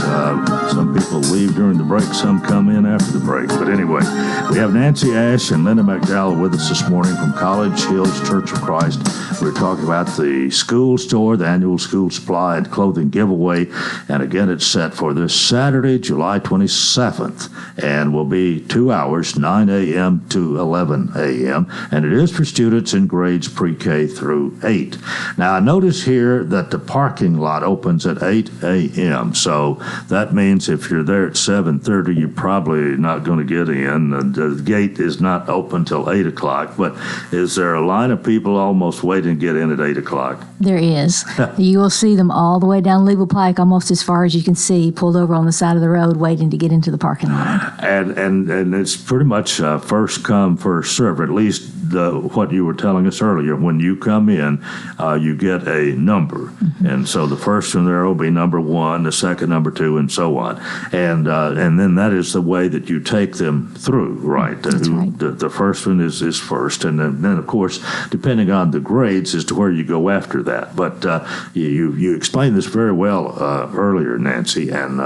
Some people leave during the break, some come in after the break. But anyway, we have Nancy Ash and Linda McDowell with us this morning from College Hills Church of Christ. We're talking about the school store, the annual school supply and clothing giveaway. And again, it's set for this Saturday, July 27th, and will be 2 hours, 9 a.m. to 11 a.m. And it is for students in grades pre-K through 8. Now, I notice here that the parking lot opens at 8 a.m. So that means if you're there at 7:30, you're probably not going to get in. The gate is not open till 8 o'clock. But is there a line of people almost waiting to get in at 8 o'clock? There is. You will see them all the way down Legal Pike, almost as far as you can see, pulled over on the side of the road, waiting to get into the parking lot. And it's pretty much first come, first serve. At least what you were telling us earlier. When you come in, you get a number, and so the first one there will be number 1, the second number 2, and so on. And then that is the way that you take them through, right? That's right. The first one is first, and then of course, depending on the grades, as to where you go after that. But you explained this very well earlier, Nancy, and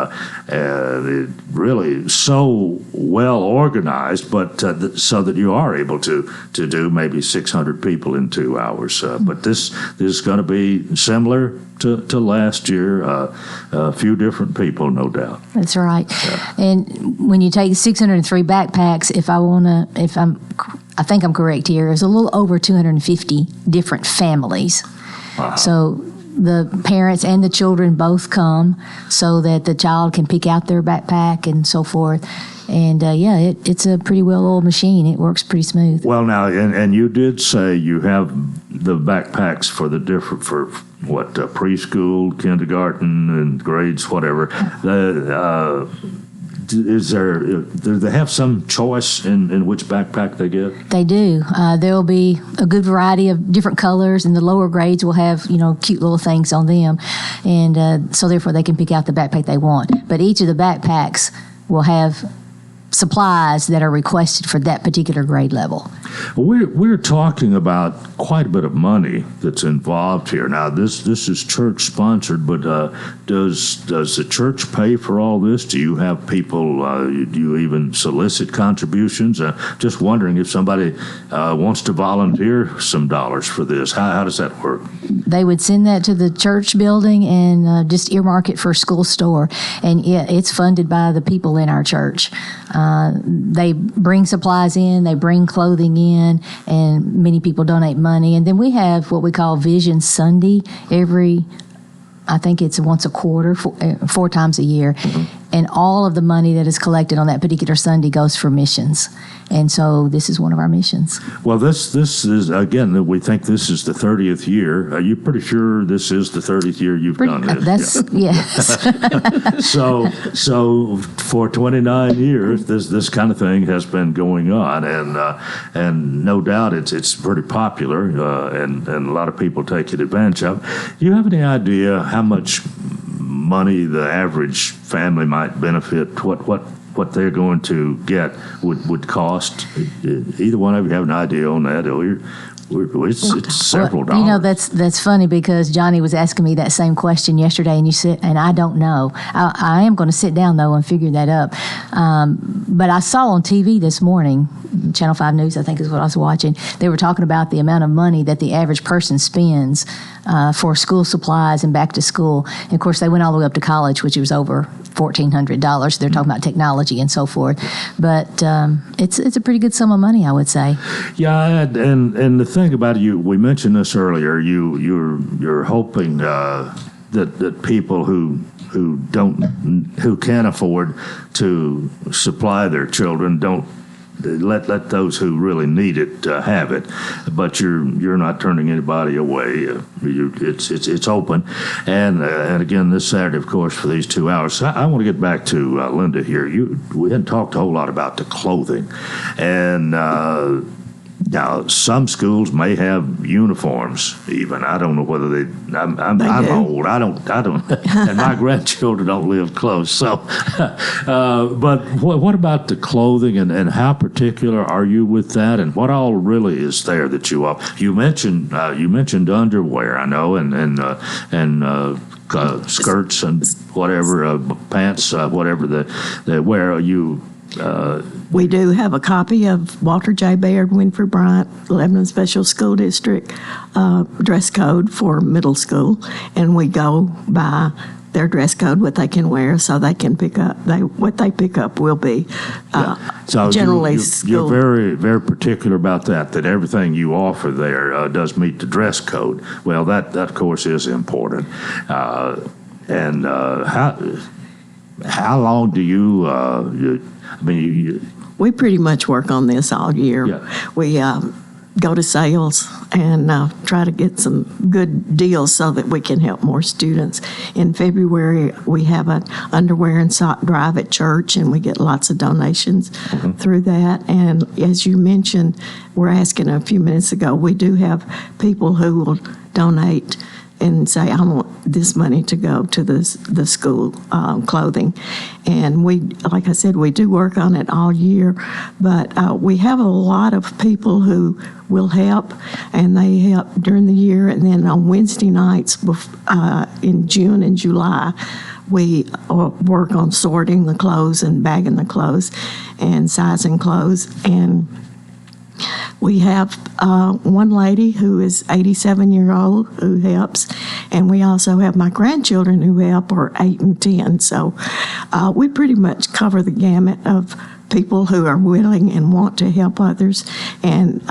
it really so well organized, but so that you are able to do maybe 600 people in 2 hours. But this is going to be similar to last year. A few different people, no doubt. That's right. Yeah. And when you take 603 backpacks, I think I'm correct here, it's a little over 250 different families. Wow. So the parents and the children both come so that the child can pick out their backpack and so forth. And it's a pretty well-oiled machine. It works pretty smooth. Well, now, and you did say you have the backpacks for preschool, kindergarten, and grades, whatever. Do they have some choice in which backpack they get? They do. There will be a good variety of different colors, and the lower grades will have, cute little things on them. And so therefore they can pick out the backpack they want. But each of the backpacks will have supplies that are requested for that particular grade level. We're talking about quite a bit of money that's involved here. Now, this is church sponsored, but does the church pay for all this? Do you have people? Do you even solicit contributions? Just wondering if somebody wants to volunteer some dollars for this. How does that work? They would send that to the church building and just earmark it for school store, and it's funded by the people in our church. They bring supplies in, they bring clothing in, and many people donate money. And then we have what we call Vision Sunday I think it's once a quarter, 4 times a year. Mm-hmm. And all of the money that is collected on that particular Sunday goes for missions. And so this is one of our missions. Well, this is, again, we think this is the 30th year. Are you pretty sure this is the 30th year you've done this? Yes. So for 29 years, this kind of thing has been going on, and no doubt it's pretty popular, and a lot of people take advantage of. Do you have any idea how much money the average family might benefit? What they're going to get would cost? Either one of you have an idea on that? It's several dollars. That's funny, because Johnny was asking me that same question yesterday, and I don't know. I am going to sit down though and figure that up. But I saw on TV this morning, Channel 5 News, I think is what I was watching. They were talking about the amount of money that the average person spends for school supplies and back to school. And of course, they went all the way up to college, which was over $1,400. They're talking about technology and so forth. But it's a pretty good sum of money, I would say. Yeah, and the thing about it, we mentioned this earlier. You're hoping that people who can't afford to supply their children don't let those who really need it have it, but you're not turning anybody away. It's open, and again this Saturday, of course, for these 2 hours. I want to get back to Linda here. We hadn't talked a whole lot about the clothing, and now some schools may have uniforms. Even I don't know whether they. I'm old. I don't. And my grandchildren don't live close. So, but what about the clothing, and how particular are you with that? And what all really is there that you mentioned underwear, I know, and skirts and whatever, pants, whatever they wear. We do have a copy of Walter J. Baird, Winfrey Bryant, Lebanon Special School District dress code for middle school, and we go by their dress code, what they can wear, so they can pick up. What they pick up will be so generally you're very, very particular about that everything you offer there does meet the dress code. Well, that of course is important. And how long do you? We pretty much work on this all year. Yeah. We go to sales and try to get some good deals so that we can help more students. In February, we have an underwear and sock drive at church, and we get lots of donations through that. And as you mentioned, we're asking a few minutes ago, we do have people who will donate and say, I want this money to go to the school clothing. And we, like I said, we do work on it all year, but we have a lot of people who will help, and they help during the year. And then on Wednesday nights in June and July, we work on sorting the clothes and bagging the clothes and sizing clothes. And we have one lady who is 87-year-old who helps, and we also have my grandchildren who help, are 8 and 10. So we pretty much cover the gamut of people who are willing and want to help others. And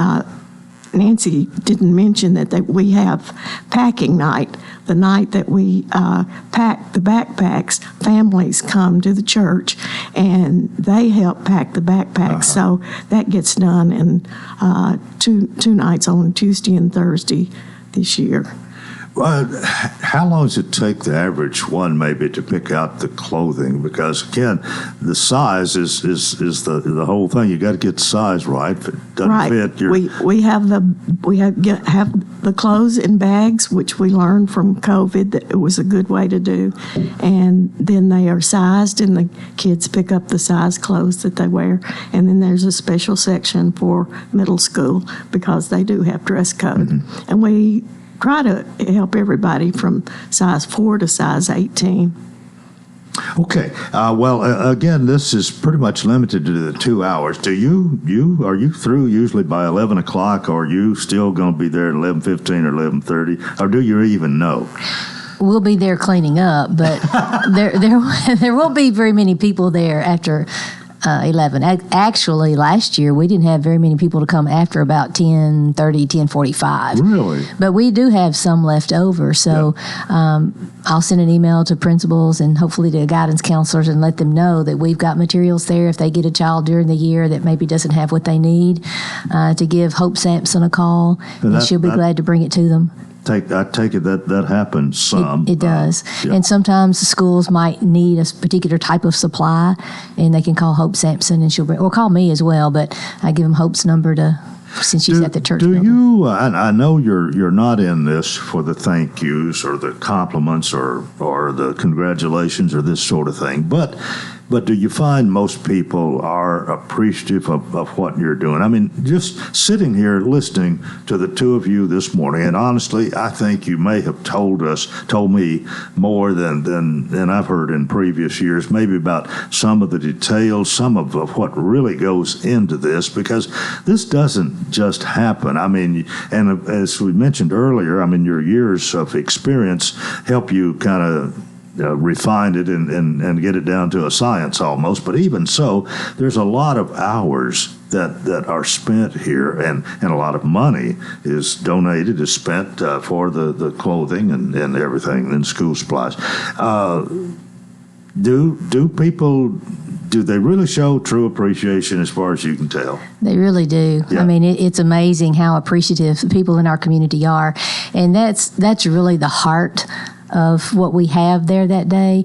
Nancy didn't mention that we have packing night. The night that we pack the backpacks, families come to the church and they help pack the backpacks. So that gets done in two nights, on Tuesday and Thursday this year. How long does it take the average one maybe to pick out the clothing? Because again, the size is the whole thing. You got to get the size right. If it doesn't fit, we have the clothes in bags, which we learned from COVID that it was a good way to do, and then they are sized, and the kids pick up the size clothes that they wear. And then there's a special section for middle school because they do have dress code, and we try to help everybody from size 4 to size 18. Okay. Again, this is pretty much limited to the 2 hours. Are you through usually by 11 o'clock, or are you still going to be there at 11:15 or 11:30, or do you even know? We'll be there cleaning up, but there won't be very many people there after 11. Actually, last year, we didn't have very many people to come after about 10:30, 10:45. Really? But we do have some left over. So I'll send an email to principals and hopefully to guidance counselors and let them know that we've got materials there if they get a child during the year that maybe doesn't have what they need, to give Hope Sampson a call, and she'll be glad to bring it to them. I take it that happens some. It does. And sometimes the schools might need a particular type of supply, and they can call Hope Sampson, and she'll bring, or call me as well, but I give them Hope's number since she's at the church building. Do you, I know you're not in this for the thank yous or the compliments or the congratulations or this sort of thing, but do you find most people are appreciative of what you're doing? I mean, just sitting here listening to the two of you this morning, and honestly, I think you may have told me more than I've heard in previous years, maybe about some of the details, some of what really goes into this, because this doesn't just happen. I mean, and as we mentioned earlier, I mean, your years of experience help you kind of refine it and get it down to a science almost. But even so, there's a lot of hours that are spent here, and a lot of money is spent for the clothing and everything, and school supplies. Do they really show true appreciation as far as you can tell? They really do. Yeah. I mean, it's amazing how appreciative the people in our community are. And that's really the heart of what we have there that day.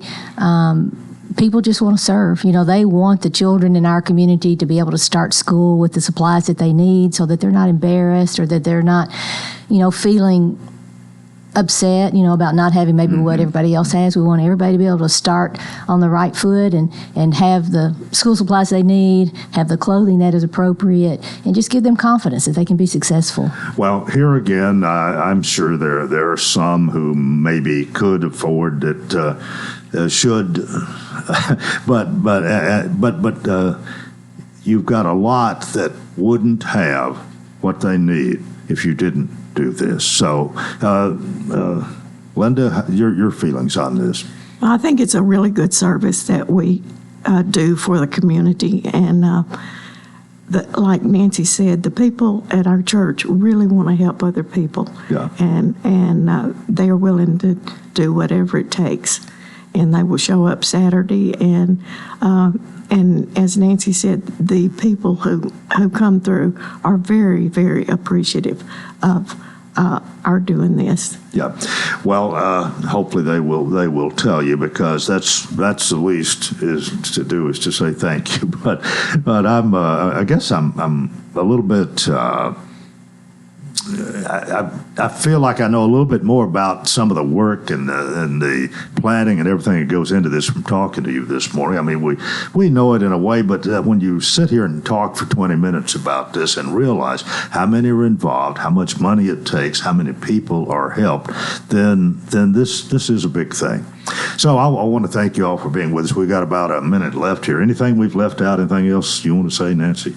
People just want to serve. You know, they want the children in our community to be able to start school with the supplies that they need so that they're not embarrassed or that they're not, feeling upset, about not having maybe what everybody else has. We want everybody to be able to start on the right foot and have the school supplies they need, have the clothing that is appropriate, and just give them confidence that they can be successful. Well, here again, I'm sure there are some who maybe could afford it, should, but you've got a lot that wouldn't have what they need if you didn't do this. So, Linda, your feelings on this? I think it's a really good service that we do for the community, and like Nancy said, the people at our church really want to help other people, and they are willing to do whatever it takes, and they will show up Saturday, and as Nancy said, the people who come through are very, very appreciative of our doing this. Yeah, well, hopefully they will tell you, because that's the least is to say thank you. But I guess I'm a little bit. I feel like I know a little bit more about some of the work and the planning and everything that goes into this from talking to you this morning. I mean, we know it in a way, but when you sit here and talk for 20 minutes about this and realize how many are involved, how much money it takes, how many people are helped, then this is a big thing. So I want to thank you all for being with us. We've got about a minute left here. Anything we've left out? Anything else you want to say, Nancy?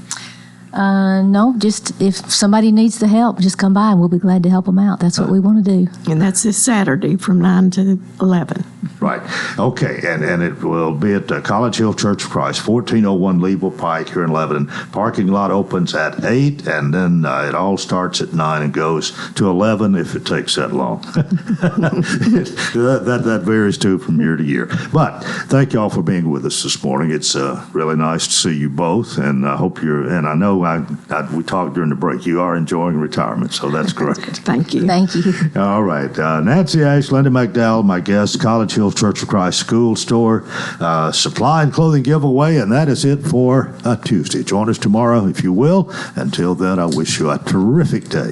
No, just if somebody needs the help, just come by and we'll be glad to help them out. That's what we want to do. And that's this Saturday from 9 to 11. Right. Okay. And it will be at College Hill Church of Christ, 1401 Leeville Pike here in Lebanon. Parking lot opens at 8, and then it all starts at 9 and goes to 11 if it takes that long. that varies too from year to year. But thank you all for being with us this morning. It's really nice to see you both, and I hope and I know we talked during the break, you are enjoying retirement, so that's great. Thank you. Thank you. All right. Nancy Ash, Linda McDowell, my guests, College Hill Church of Christ School Store, supply and clothing giveaway, and that is it for Tuesday. Join us tomorrow if you will. Until then, I wish you a terrific day.